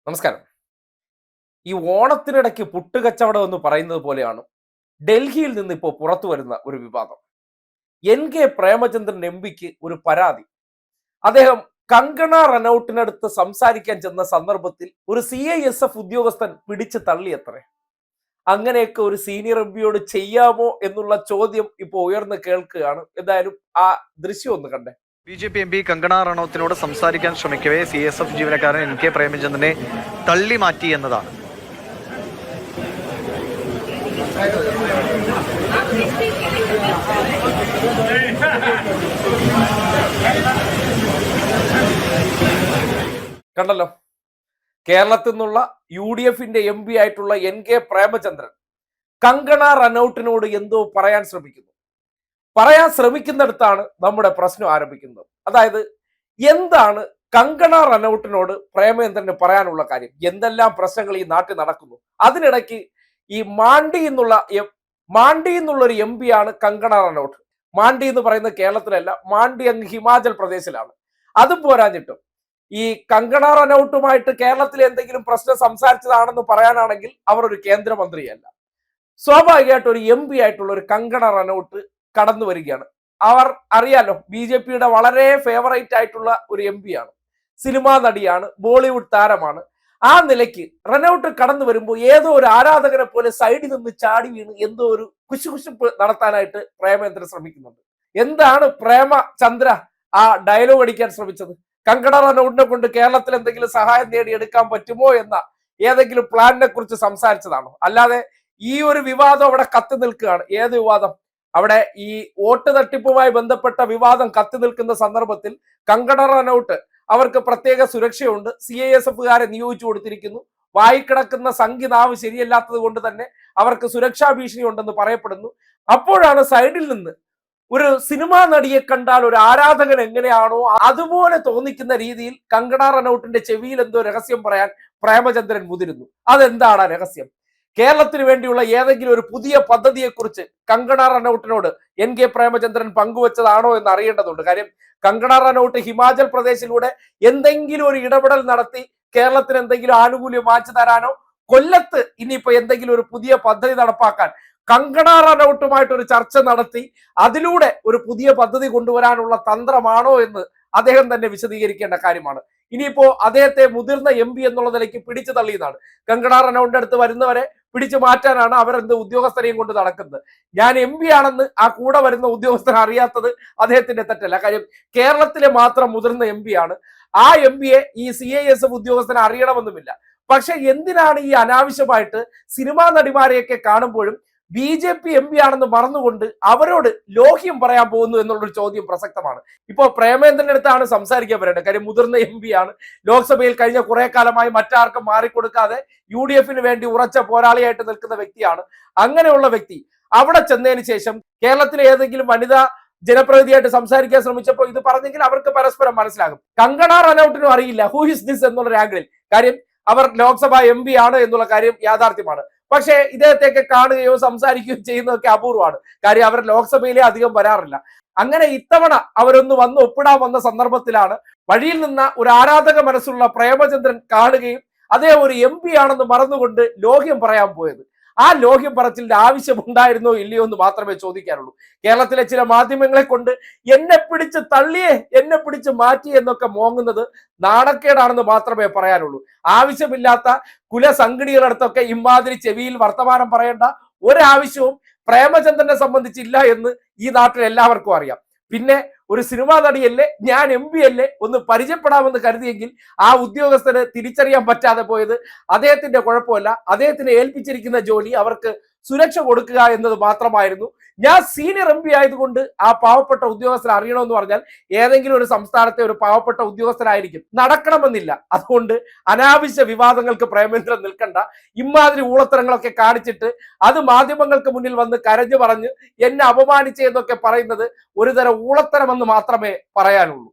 നമസ്കാരം. ഈ ഓണത്തിനിടയ്ക്ക് പുട്ടുകച്ചവടം എന്ന് പറയുന്നത് പോലെയാണ് ഡൽഹിയിൽ നിന്ന് ഇപ്പോൾ പുറത്തു വരുന്ന ഒരു വിവാദം. എൻ പ്രേമചന്ദ്രൻ എംപിക്ക് ഒരു പരാതി. അദ്ദേഹം കങ്കണ റനൌട്ടിനടുത്ത് സംസാരിക്കാൻ ചെന്ന സന്ദർഭത്തിൽ ഒരു CISF ഉദ്യോഗസ്ഥൻ പിടിച്ചു തള്ളിയത്രേ. അങ്ങനെയൊക്കെ ഒരു സീനിയർ എംപിയോട് ചെയ്യാമോ എന്നുള്ള ചോദ്യം ഇപ്പോൾ ഉയർന്നു കേൾക്കുകയാണ്. എന്തായാലും ആ ദൃശ്യം ഒന്ന് കണ്ടേ. BJP MP കങ്കണ റണൌത്തിനോട് സംസാരിക്കാൻ ശ്രമിക്കവേ CSF ജീവനക്കാരൻ NK പ്രേമചന്ദ്രനെ തള്ളി മാറ്റി എന്നതാണ്. കണ്ടല്ലോ, കേരളത്തിൽ നിന്നുള്ള UDFന്റെ MP ആയിട്ടുള്ള NK പ്രേമചന്ദ്രൻ കങ്കണ റനൌട്ടിനോട് എന്തോ പറയാൻ ശ്രമിക്കുന്നിടത്താണ് നമ്മുടെ പ്രശ്നം ആരംഭിക്കുന്നത്. അതായത് എന്താണ് കങ്കണ റനൌട്ടിനോട് പ്രേമചന്ദ്രന് പറയാനുള്ള കാര്യം? എന്തെല്ലാം പ്രശ്നങ്ങൾ ഈ നാട്ടിൽ നടക്കുന്നു. അതിനിടയ്ക്ക് ഈ മാണ്ഡി എന്നുള്ള ഒരു MP ആണ് കങ്കണ റനൌട്ട്. മാണ്ഡി എന്ന് പറയുന്നത് കേരളത്തിലല്ല, മാണ്ഡി അങ്ങ് ഹിമാചൽ പ്രദേശിലാണ്. അതും പോരാഞ്ഞിട്ടും ഈ കങ്കണ റനൌട്ടുമായിട്ട് കേരളത്തിലെ എന്തെങ്കിലും പ്രശ്നം സംസാരിച്ചതാണെന്ന് പറയാനാണെങ്കിൽ അവർ ഒരു കേന്ദ്രമന്ത്രിയല്ല. സ്വാഭാവികമായിട്ട് ഒരു MP ആയിട്ടുള്ള ഒരു കങ്കണ റനൌട്ട് കടന്നു വരികയാണ്. അവർ അറിയാലോ, BJPയുടെ വളരെ ഫേവറേറ്റ് ആയിട്ടുള്ള ഒരു MP ആണ്, സിനിമാ നടിയാണ്, ബോളിവുഡ് താരമാണ്. ആ നിലയ്ക്ക് റനൌട്ട് കടന്നു വരുമ്പോൾ ഏതോ ഒരു ആരാധകനെ പോലെ സൈഡിൽ നിന്ന് ചാടി വീണ് എന്തോ ഒരു കുശുകുശുപ്പ് നടത്താനായിട്ട് പ്രേമചന്ദ്രൻ ശ്രമിക്കുന്നുണ്ട്. എന്താണ് പ്രേമചന്ദ്ര ആ ഡയലോഗ് അടിക്കാൻ ശ്രമിച്ചത്? കങ്കണ റനൌട്ടിനെ കൊണ്ട് കേരളത്തിൽ എന്തെങ്കിലും സഹായം നേടിയെടുക്കാൻ പറ്റുമോ എന്ന ഏതെങ്കിലും പ്ലാനിനെ കുറിച്ച് സംസാരിച്ചതാണോ? അല്ലാതെ ഈ ഒരു വിവാദം അവിടെ കത്തി നിൽക്കുകയാണ്. ഏത് വിവാദം? അവിടെ ഈ വോട്ട് തട്ടിപ്പുമായി ബന്ധപ്പെട്ട വിവാദം കത്തി നിൽക്കുന്ന സന്ദർഭത്തിൽ കങ്കണ റനൌട്ട് അവർക്ക് പ്രത്യേക സുരക്ഷയുണ്ട്, CISFകാരെ നിയോഗിച്ചു കൊടുത്തിരിക്കുന്നു. വായിക്കിടക്കുന്ന സംഖ്യ നാവ് ശരിയല്ലാത്തത് കൊണ്ട് തന്നെ അവർക്ക് സുരക്ഷാ ഭീഷണി ഉണ്ടെന്ന് പറയപ്പെടുന്നു. അപ്പോഴാണ് സൈഡിൽ നിന്ന് ഒരു സിനിമാ നടിയെ കണ്ടാൽ ഒരു ആരാധകൻ എങ്ങനെയാണോ അതുപോലെ തോന്നിക്കുന്ന രീതിയിൽ കങ്കണ റനൌട്ടിന്റെ ചെവിയിൽ എന്തോ രഹസ്യം പറയാൻ പ്രേമചന്ദ്രൻ മുതിരുന്നു. അതെന്താണ് ആ രഹസ്യം? കേരളത്തിന് വേണ്ടിയുള്ള ഏതെങ്കിലും ഒരു പുതിയ പദ്ധതിയെക്കുറിച്ച് കങ്കണ റനൌട്ടിനോട് NK പ്രേമചന്ദ്രൻ പങ്കുവച്ചതാണോ എന്ന് അറിയേണ്ടതുണ്ട്. കാര്യം കങ്കണ റനൌട്ട് ഹിമാചൽ പ്രദേശിലൂടെ എന്തെങ്കിലും ഒരു ഇടപെടൽ നടത്തി കേരളത്തിന് എന്തെങ്കിലും ആനുകൂല്യം വാങ്ങിച്ചു തരാനോ, കൊല്ലത്ത് ഇനിയിപ്പോ എന്തെങ്കിലും ഒരു പുതിയ പദ്ധതി നടപ്പാക്കാൻ കങ്കണ റനൌട്ടുമായിട്ട് ഒരു ചർച്ച നടത്തി അതിലൂടെ ഒരു പുതിയ പദ്ധതി കൊണ്ടുവരാനുള്ള തന്ത്രമാണോ എന്ന് അദ്ദേഹം തന്നെ വിശദീകരിക്കേണ്ട കാര്യമാണ്. ഇനിയിപ്പോ അദ്ദേഹത്തെ മുതിർന്ന MP എന്നുള്ള നിലയ്ക്ക് പിടിച്ചു തള്ളിയതാണ്. കങ്കണ റനൌട്ടിന്റെ അടുത്ത് വരുന്നവരെ പിടിച്ചു മാറ്റാനാണ് അവരെന്ത് ഉദ്യോഗസ്ഥരെയും കൊണ്ട് നടക്കുന്നത്. ഞാൻ MP ആണെന്ന് ആ കൂടെ വരുന്ന ഉദ്യോഗസ്ഥർ അറിയാത്തത് അദ്ദേഹത്തിന്റെ തെറ്റല്ല. കാര്യം കേരളത്തിലെ മാത്രം മുതിർന്ന MP ആണ്. ആ MPയെ ഈ CISF ഉദ്യോഗസ്ഥനെ അറിയണമെന്നുമില്ല. പക്ഷെ എന്തിനാണ് ഈ അനാവശ്യമായിട്ട് സിനിമാ നടിമാരെയൊക്കെ കാണുമ്പോഴും BJP MP ആണെന്ന് മറന്നുകൊണ്ട് അവരോട് ലോഹ്യം പറയാൻ പോകുന്നു എന്നുള്ളൊരു ചോദ്യം പ്രസക്തമാണ്. ഇപ്പോ പ്രേമചന്ദ്രന്റെ അടുത്താണ് സംസാരിക്കാൻ പറയേണ്ടത്. കാര്യം മുതിർന്ന MP ആണ്. ലോക്സഭയിൽ കഴിഞ്ഞ കുറെ കാലമായി മറ്റാർക്കും മാറിക്കൊടുക്കാതെ UDFന് വേണ്ടി ഉറച്ച പോരാളിയായിട്ട് നിൽക്കുന്ന വ്യക്തിയാണ്. അങ്ങനെയുള്ള വ്യക്തി അവിടെ ചെന്നതിന് ശേഷം കേരളത്തിലെ ഏതെങ്കിലും വനിതാ ജനപ്രതിനിധിയായിട്ട് സംസാരിക്കാൻ ശ്രമിച്ചപ്പോൾ ഇത് പറഞ്ഞെങ്കിൽ അവർക്ക് പരസ്പരം മനസ്സിലാകും. കങ്കണ റനൌട്ടിനും അറിയില്ല ഹൂ ഇസ് ദിസ് എന്നുള്ള ആംഗിളിൽ. കാര്യം അവർ ലോക്സഭാ MP ആണ് എന്നുള്ള കാര്യം യാഥാർത്ഥ്യമാണ്. പക്ഷേ ഇദ്ദേഹത്തെയൊക്കെ കാണുകയോ സംസാരിക്കുകയോ ചെയ്യുന്നതൊക്കെ അപൂർവമാണ്. കാര്യം അവർ ലോക്സഭയിലെ അധികം വരാറില്ല. അങ്ങനെ ഇത്തവണ അവരൊന്ന് വന്ന് ഒപ്പിടാൻ വന്ന സന്ദർഭത്തിലാണ് വഴിയിൽ നിന്ന ഒരു ആരാധക മനസ്സുള്ള പ്രേമചന്ദ്രൻ കാണുകയും അദ്ദേഹം ഒരു MP ആണെന്ന് മറന്നുകൊണ്ട് ലോഹ്യം പറയാൻ പോയത്. ആ ലോഹ്യം പറച്ചിലിന്റെ ആവശ്യമുണ്ടായിരുന്നോ ഇല്ലയോ എന്ന് മാത്രമേ ചോദിക്കാനുള്ളൂ. കേരളത്തിലെ ചില മാധ്യമങ്ങളെ കൊണ്ട് എന്നെ പിടിച്ച് തള്ളിയേ, എന്നെ പിടിച്ച് മാറ്റി എന്നൊക്കെ മോങ്ങുന്നത് നാണക്കേടാണെന്ന് മാത്രമേ പറയാനുള്ളൂ. ആവശ്യമില്ലാത്ത കുലസംഘടികളടുത്തൊക്കെ ഇമാതിരി ചെവിയിൽ വർത്തമാനം പറയേണ്ട ഒരാവശ്യവും പ്രേമചന്ദ്രനെ സംബന്ധിച്ചില്ല എന്ന് ഈ നാട്ടിൽ എല്ലാവർക്കും അറിയാം. പിന്നെ ഒരു സിനിമാ നടിയല്ലേ, ഞാൻ MP അല്ലേ, ഒന്ന് പരിചയപ്പെടാമെന്ന് കരുതിയെങ്കിൽ ആ ഉദ്യോഗസ്ഥന് തിരിച്ചറിയാൻ പറ്റാതെ പോയത് അദ്ദേഹത്തിന്റെ കുഴപ്പമല്ല. അദ്ദേഹത്തിന് ഏൽപ്പിച്ചിരിക്കുന്ന ജോലി അവർക്ക് സുരക്ഷ കൊടുക്കുക എന്നത് മാത്രമായിരുന്നു. ഞാൻ സീനിയർ MP ആയതുകൊണ്ട് ആ പാവപ്പെട്ട ഉദ്യോഗസ്ഥനെ അറിയണമെന്ന് പറഞ്ഞാൽ ഏതെങ്കിലും ഒരു സംസ്ഥാനത്തെ ഒരു പാവപ്പെട്ട ഉദ്യോഗസ്ഥനായിരിക്കും, നടക്കണമെന്നില്ല. അതുകൊണ്ട് അനാവശ്യ വിവാദങ്ങൾക്ക് പ്രേമചന്ദ്രൻ നിൽക്കണ്ട. ഇമാതിരി ഊളത്തരങ്ങളൊക്കെ കാണിച്ചിട്ട് അത് മാധ്യമങ്ങൾക്ക് മുന്നിൽ വന്ന് കരഞ്ഞു പറഞ്ഞ് എന്നെ അപമാനിച്ചെന്നൊക്കെ പറയുന്നത് ഒരു തരം ഊളത്തരമെന്ന് മാത്രമേ പറയാനുള്ളൂ.